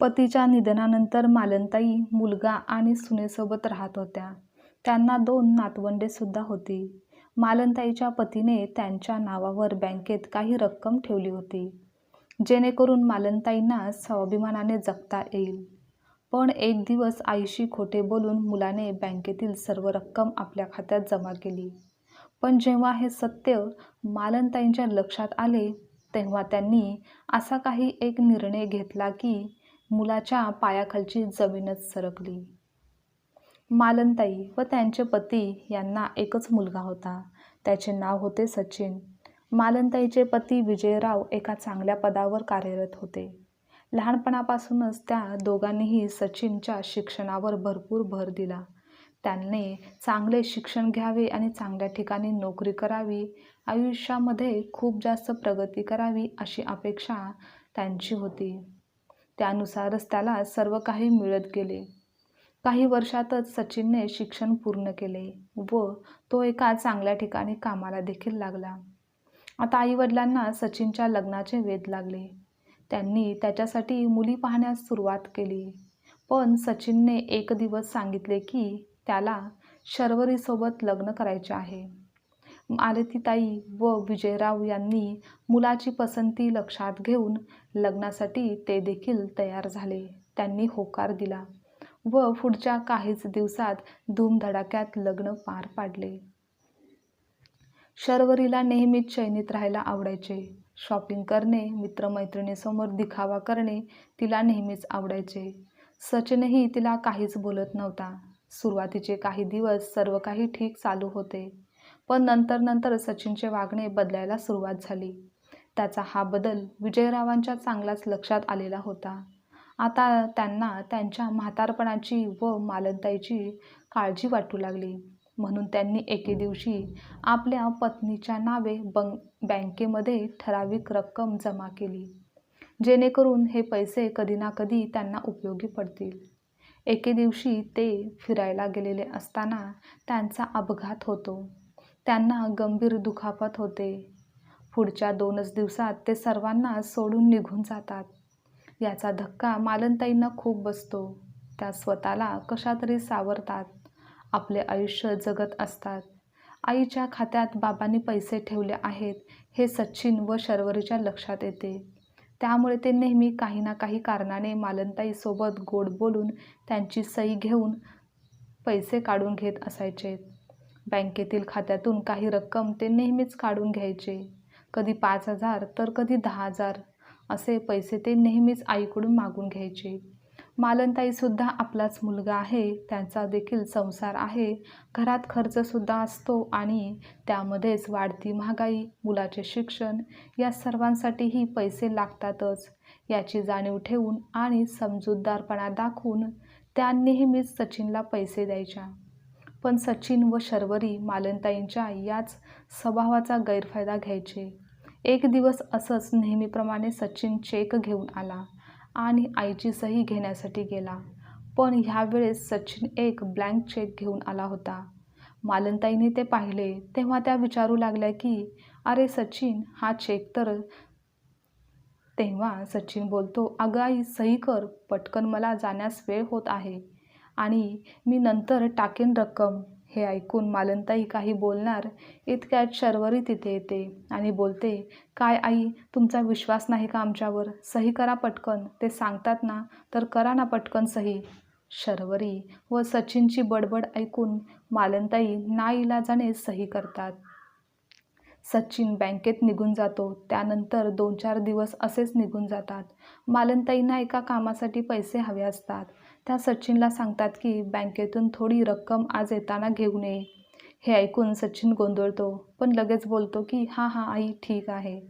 पतीच्या निधनानंतर मालनताई मुलगा आणि सुनेसोबत राहत होत्या. त्यांना 2 नातवंडे सुद्धा होती. मालनताईच्या पतीने त्यांच्या नावावर बँकेत काही रक्कम ठेवली होती, जेणेकरून मालनताईंना स्वाभिमानाने जगता येईल. पण एक दिवस आईशी खोटे बोलून मुलाने बँकेतील सर्व रक्कम आपल्या खात्यात जमा केली. पण जेव्हा हे सत्य मालनताईंच्या लक्षात आले, तेव्हा त्यांनी असा काही एक निर्णय घेतला की मुलाच्या पायाखालची जमीनच सरकली. मालनताई व त्यांचे पती यांना एकच मुलगा होता. त्याचे नाव होते सचिन. मालनताईचे पती विजयराव एका चांगल्या पदावर कार्यरत होते. लहानपणापासूनच त्या दोघांनीही सचिनच्या शिक्षणावर भरपूर भर दिला. त्याने चांगले शिक्षण घ्यावे आणि चांगल्या ठिकाणी नोकरी करावी, आयुष्यामध्ये खूप जास्त प्रगती करावी अशी अपेक्षा त्यांची होती. त्यानुसारच त्याला सर्व काही मिळत गेले. काही वर्षातच सचिनने शिक्षण पूर्ण केले व तो एका चांगल्या ठिकाणी कामाला देखील लागला. आता आईवडिलांना सचिनच्या लग्नाचे वेध लागले. त्यांनी त्याच्यासाठी मुली पाहण्यास सुरुवात केली. पण सचिनने एक दिवस सांगितले की त्याला शर्वरीसोबत लग्न करायचे आहे. मालतीताई व विजयराव यांनी मुलाची पसंती लक्षात घेऊन लग्नासाठी ते देखील तयार झाले. त्यांनी होकार दिला व पुढच्या काहीच दिवसात धूमधडाक्यात लग्न पार पाडले. शर्वरीला नेहमीच चैनीत राहायला आवडायचे. शॉपिंग करणे, मित्रमैत्रिणींसमोर दिखावा करणे तिला नेहमीच आवडायचे. सचिनही तिला काहीच बोलत नव्हता. सुरुवातीचे काही दिवस सर्व काही ठीक चालू होते, पण नंतर सचिनचे वागणे बदलायला सुरुवात झाली. त्याचा हा बदल विजयरावांच्या चांगलाच लक्षात आलेला होता. आता त्यांना त्यांच्या म्हातारपणाची व मालनताईची काळजी वाटू लागली. म्हणून त्यांनी एके दिवशी आपल्या पत्नीच्या नावे बँकेमध्ये ठराविक रक्कम जमा केली, जेणेकरून हे पैसे कधी ना कधी त्यांना उपयोगी पडतील. एके दिवशी ते फिरायला गेलेले असताना त्यांचा अपघात होतो. त्यांना गंभीर दुखापत होते. पुढच्या 2च दिवसात ते सर्वांना सोडून निघून जातात. याचा धक्का मालनताईंना खूप बसतो. त्या स्वतःला कशातरी सावरतात. आपले आयुष्य जगत असतात. आईच्या खात्यात बाबांनी पैसे ठेवले आहेत हे सचिन व शर्वरीच्या लक्षात येते. त्यामुळे ते नेहमी काही ना काही कारणाने मालनताईसोबत गोड बोलून त्यांची सही घेऊन पैसे काढून घेत असायचे. बँकेतील खात्यातून काही रक्कम ते नेहमीच काढून घ्यायचे. कधी 5,000 तर कधी 10,000 असे पैसे ते नेहमीच आईकडून मागून घ्यायचे. मालनताईसुद्धा आपलाच मुलगा आहे, त्यांचा देखील संसार आहे, घरात खर्चसुद्धा असतो आणि त्यामध्येच वाढती महागाई, मुलाचे शिक्षण या सर्वांसाठीही पैसे लागतातच याची जाणीव ठेवून आणि समजूतदारपणा दाखवून त्या नेहमीच सचिनला पैसे द्यायच्या. पण सचिन व शर्वरी मालनताईंच्या याच स्वभावाचा गैरफायदा घ्यायचे. एक दिवस असंच नेहमीप्रमाणे सचिन चेक घेऊन आला आणि आईची सही घेण्यासाठी गेला. पण ह्यावेळेस सचिन एक ब्लँक चेक घेऊन आला होता. मालनताईंनी ते पाहिले तेव्हा त्या विचारू लागल्या की अरे सचिन, हा चेक तर. तेव्हा सचिन बोलतो, अगं आई, सही कर पटकन, मला जाण्यास वेळ होत आहे आणि मी नंतर टाकेन रक्कम. हे ऐकून मालनताई काही बोलणार इतक्यात शर्वरी तिथे येते आणि बोलते, काय आई, तुमचा विश्वास नाही का आमच्यावर? सही करा पटकन, ते सांगतात ना, तर करा ना पटकन सही. शर्वरी व सचिनची बडबड ऐकून मालनताई नाईलाजाने सही करतात. सचिन बँकेत निघून जातो. त्यानंतर 2-4 दिवस असेच निघून जातात. मालनताईंना एका कामासाठी पैसे हवे असतात. त्या सचिनला सांगतात की बँकेतून थोडी रक्कम आज येताना घेऊन ये. हे ऐकून सचिन गोंधळतो, पण लगेच बोलतो की हां आई, ठीक आहे.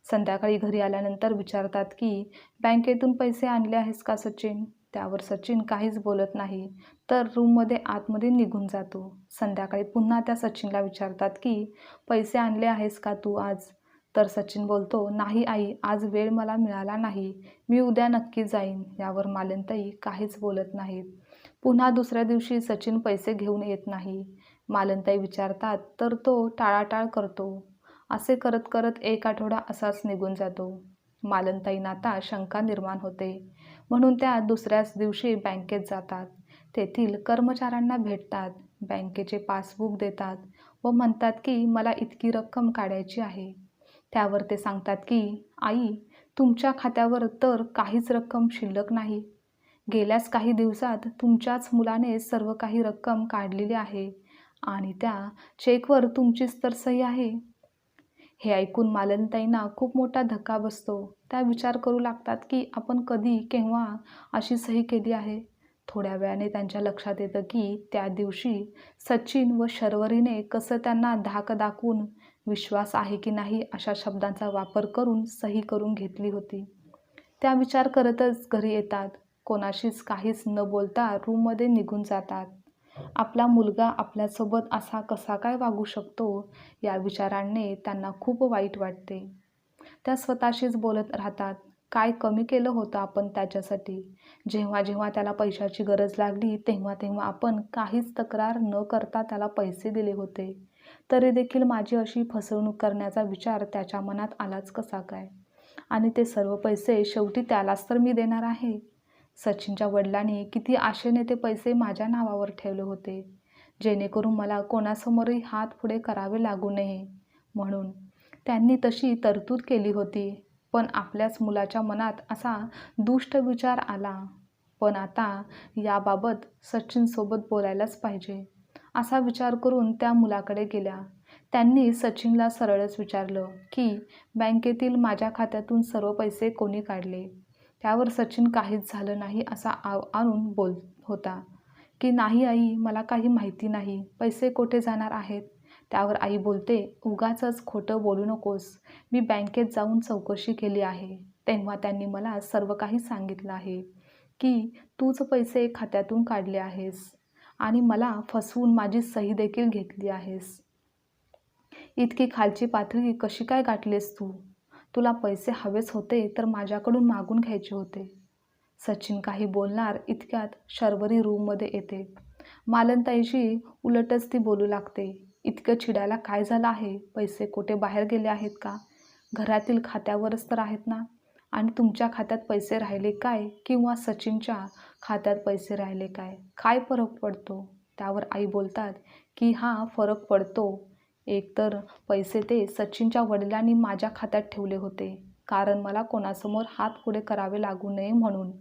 संध्याकाळी घरी आल्यानंतर विचारतात की बँकेतून पैसे आणले आहेस का सचिन? त्यावर सचिन काहीच बोलत नाही, तर रूममध्ये आतमध्ये निघून जातो. संध्याकाळी पुन्हा त्या सचिनला विचारतात की पैसे आणले आहेस का तू आज? तर सचिन बोलतो, नाही आई, आज वेळ मला मिळाला नाही, मी उद्या नक्की जाईन. यावर मालनताई काहीच बोलत नाहीत. पुन्हा दुसऱ्या दिवशी सचिन पैसे घेऊन येत नाही. मालनताई विचारतात तर तो टाळाटाळ करतो. असे करत करत 1 आठवडा असाच निघून जातो. मालनताईंना आता शंका निर्माण होते. म्हणून त्या दुसऱ्याच दिवशी बँकेत जातात. तेथील कर्मचाऱ्यांना भेटतात, बँकेचे पासबुक देतात व म्हणतात की मला इतकी रक्कम काढायची आहे. त्यावर ते सांगतात की आई, तुमच्या खात्यावर तर काहीच रक्कम शिल्लक नाही. गेल्याच काही दिवसात तुमच्याच मुलाने सर्व काही रक्कम काढलेली आहे आणि त्या चेकवर तुमचीच तर सही आहे. हे ऐकून मालनताईंना खूप मोठा धक्का बसतो. त्या विचार करू लागतात की आपण कधी केव्हा अशी सही केली आहे. थोड्या वेळाने त्यांच्या लक्षात येतं की त्या दिवशी सचिन व शर्वरीने कसं त्यांना धाक दाखवून विश्वास आहे की नाही अशा शब्दांचा वापर करून सही करून घेतली होती. त्या विचार करतच घरी येतात. कोणाशीच काहीच न बोलता रूममध्ये निघून जातात. आपला मुलगा आपल्यासोबत असा कसा काय वागू शकतो या विचाराने त्यांना खूप वाईट वाटते. त्या स्वतःशीच बोलत राहतात, काय कमी केलं होतं आपण त्याच्यासाठी? जेव्हा जेव्हा त्याला पैशाची गरज लागली तेव्हा तेव्हा आपण काहीच तक्रार न करता त्याला पैसे दिले होते. तरी देखील माझी अशी फसवणूक करण्याचा विचार त्याच्या मनात आलाच कसा काय? आणि ते सर्व पैसे शेवटी त्यालाच तर मी देणार आहे. सचिनच्या वडिलांनी किती आशेने ते पैसे माझ्या नावावर ठेवले होते, जेणेकरून मला कोणासमोरही हात पुढे करावे लागू नये म्हणून. त्यांनी तशी तरतूद केली होती. पण आपल्याच मुलाच्या मनात असा दुष्ट विचार आला. पण आता याबाबत सचिनसोबत बोलायलाच पाहिजे, असा विचार करून त्या मुलाकडे गेल्या. त्यांनी सचिनला सरळच विचारलं की बँकेतील माझ्या खात्यातून सर्व पैसे कोणी काढले? त्यावर सचिन काहीच झालं नाही असा आव आणून बोल होता की नाही आई, मला काही माहिती नाही, पैसे कुठे जाणार आहेत? त्यावर आई बोलते, उगाचच खोटं बोलू नकोस. मी बँकेत जाऊन चौकशी केली आहे. तेव्हा त्यांनी मला सर्व काही सांगितलं आहे की तूच पैसे खात्यातून काढले आहेस आणि मला फसवून माझी सही देखील घेतली आहेस. इतकी खालची पातळी कशी काय गाठलीस तू? तुला पैसे हवेच होते तर माझ्याकडून मागून घ्यायचे होते. सचिन काही बोलणार इतक्यात शर्वरी रूममध्ये येते. मालनताईशी उलटच ती बोलू लागते, इतकं चिडायला काय झालं आहे? पैसे कुठे बाहेर गेले आहेत का? घरातील खात्यावरच तर आहेत ना? आणि तुमच्या खात्यात पैसे राहिले काय किंवा सचिनच्या खात्यात पैसे राहिले काय? काय फरक पडतो? त्यावर आई बोलतात की हा फरक पडतो. एकतर पैसे ते सचिनच्या वडिलांनी माझ्या खात्यात ठेवले होते, कारण मला कोणासमोर हात पुढे करावे लागू नये म्हणून.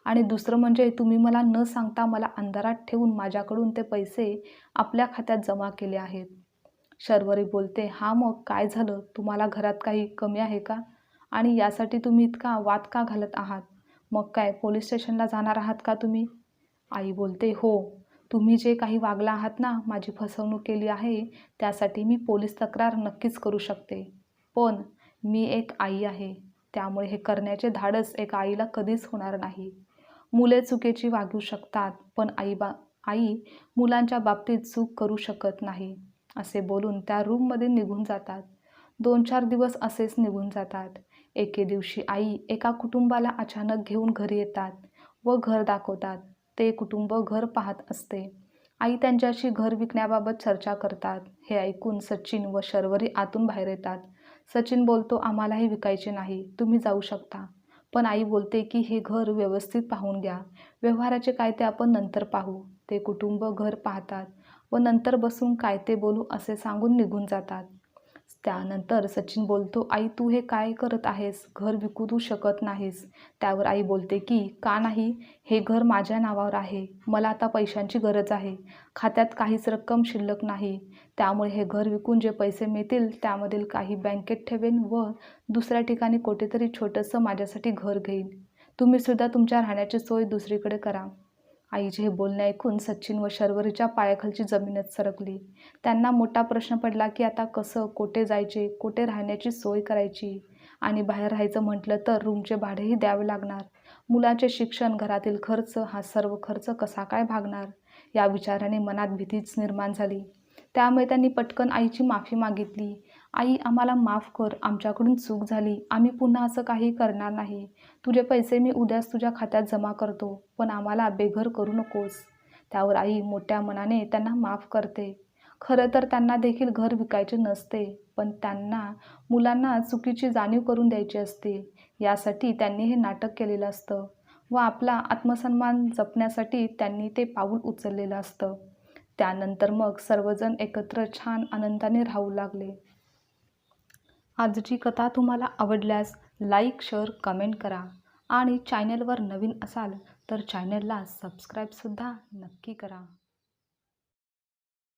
आणि दुसरं म्हणजे तुम्ही मला न सांगता मला अंधारात ठेवून माझ्याकडून ते पैसे आपल्या खात्यात जमा केले आहेत. शर्वरी बोलते, हां मग काय झालं? तुम्हाला घरात काही कमी आहे का? आणि यासाठी तुम्ही इतका वाद का घालत आहात? मग काय पोलीस स्टेशनला जाणार आहात का तुम्ही? आई बोलते, हो. तुम्ही जे काही वागला आहात ना, माझी फसवणूक केली आहे, त्यासाठी मी पोलीस तक्रार नक्कीच करू शकते. पण मी एक आई आहे, त्यामुळे हे करण्याचे धाडस एका आईला कधीच होणार नाही. मुले चुकीची वागू शकतात, पण आई मुलांच्या बाबतीत चूक करू शकत नाही, असे बोलून त्या रूममध्ये निघून जातात. 2-4 दिवस असेच निघून जातात. एके दिवशी आई एका कुटुंबाला अचानक घेऊन घरी येतात व घर दाखवतात. ते कुटुंब घर पाहत असते. आई त्यांच्याशी घर विकण्याबाबत चर्चा करतात. हे ऐकून सचिन व शर्वरी आतून बाहेर येतात. सचिन बोलतो, आम्हाला हे विकायचे नाही, तुम्ही जाऊ शकता. पण आई बोलते की हे घर व्यवस्थित पाहून घ्या, व्यवहाराचे काय ते आपण नंतर पाहू. ते कुटुंब घर पाहतात व नंतर बसून काय ते बोलू असे सांगून निघून जातात. त्यानंतर सचिन बोलतो, आई तू हे काय करत आहेस? घर विकू तू शकत नाहीस. त्यावर आई बोलते की का नाही? हे घर माझ्या नावावर आहे. मला आता पैशांची गरज आहे. खात्यात काहीच रक्कम शिल्लक नाही. त्यामुळे हे घर विकून जे पैसे मिळतील त्यामधील काही बँकेत ठेवेन व दुसऱ्या ठिकाणी कुठेतरी छोटंसं माझ्यासाठी घर घेईन. तुम्हीसुद्धा तुमच्या राहण्याची सोय दुसरीकडे करा. आईचे हे बोलणे ऐकून सचिन व शर्वरीच्या पायाखालची जमीनच सरकली. त्यांना मोठा प्रश्न पडला की आता कसं, कुठे जायचे, कुठे राहण्याची सोय करायची आणि बाहेर राहायचं म्हटलं तर रूमचे भाडेही द्यावे लागणार. मुलाचे शिक्षण, घरातील खर्च, हा सर्व खर्च कसा काय भागणार? या विचाराने मनात भीतीच निर्माण झाली. त्यामुळे त्यांनी पटकन आईची माफी मागितली. आई, आम्हाला माफ कर, आमच्याकडून चूक झाली, आम्ही पुन्हा असं काही करणार नाही. तुझे पैसे मी उद्याच तुझ्या खात्यात जमा करतो, पण आम्हाला बेघर करू नकोस. त्यावर आई मोठ्या मनाने त्यांना माफ करते. खरं तर त्यांना देखील घर विकायचे नसते, पण त्यांना मुलांना चुकीची जाणीव करून द्यायची असते. यासाठी त्यांनी हे नाटक केलेलं असतं. व आपला आत्मसन्मान जपण्यासाठी त्यांनी ते पाऊल उचललेलं असतं. त्यानंतर मग सर्वजण एकत्र छान आनंदाने राहू लागले. आजची कथा तुम्हाला आवडल्यास लाईक, शेअर, कमेंट करा आणि चॅनलवर नवीन असाल तर चॅनलला सबस्क्राईबसुद्धा नक्की करा.